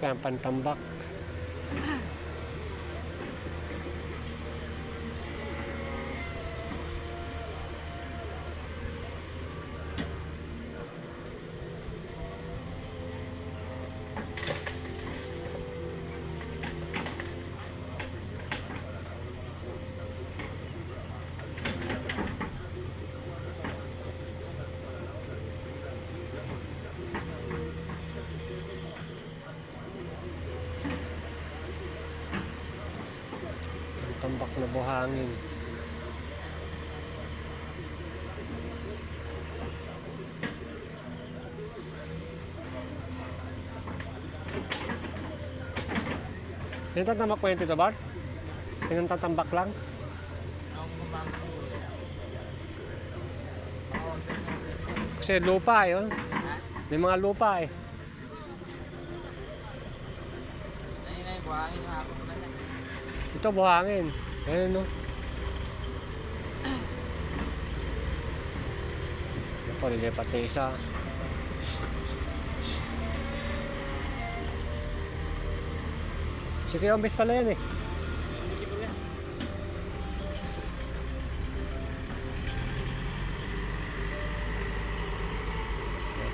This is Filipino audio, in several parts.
yan, pantambak. Tambak na buhangin. Tinatambak mo yun, Tito Bart? Tinatambak lang? Kasi lupa eh, oh. May mga lupa eh. Ito buhangin. Ayan no. Ito, lilipat na isa. Si Kuya Ombes pala yan eh.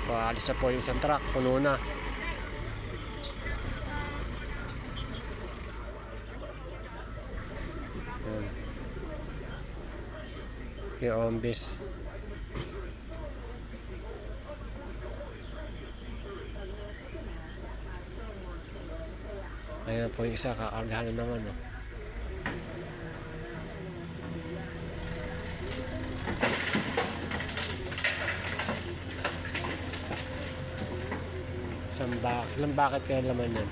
Paalis na po yung isang truck. Puno na. Kuya Ombes. Ayan po yung isa, kakargahan na naman. Oh. Ilang bakit kaya laman yan?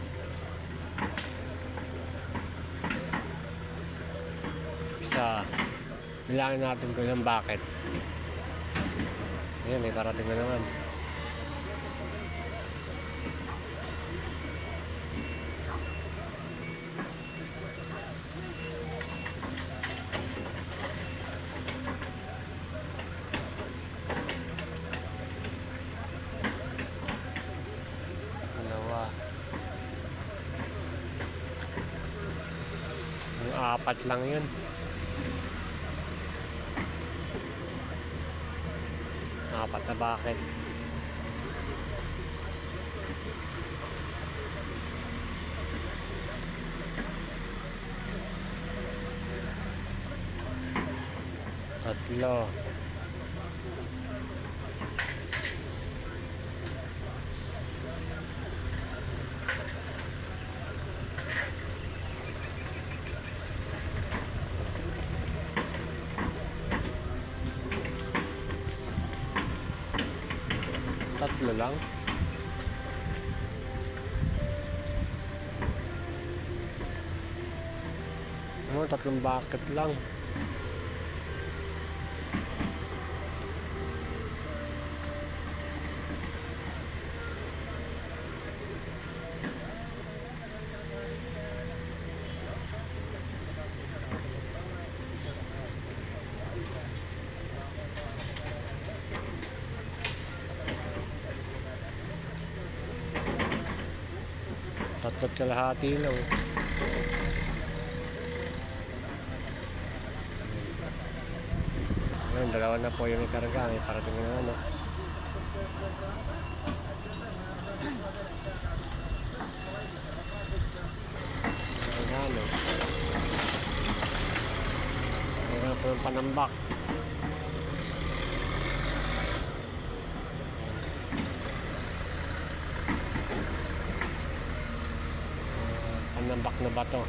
Isa. Bilangin natin kung ilang bakit. Ayan, may parating na naman. Apat lang yun. Apat na bakit. Tatlo. Tatlo lang. Ano, tatlong bucket lang. Tatlo't kalahati lang. Ayan, dalawa na po yung ikarga. May parating na ano. Ayan o. Ayan po yung panambak. Panambak na bato.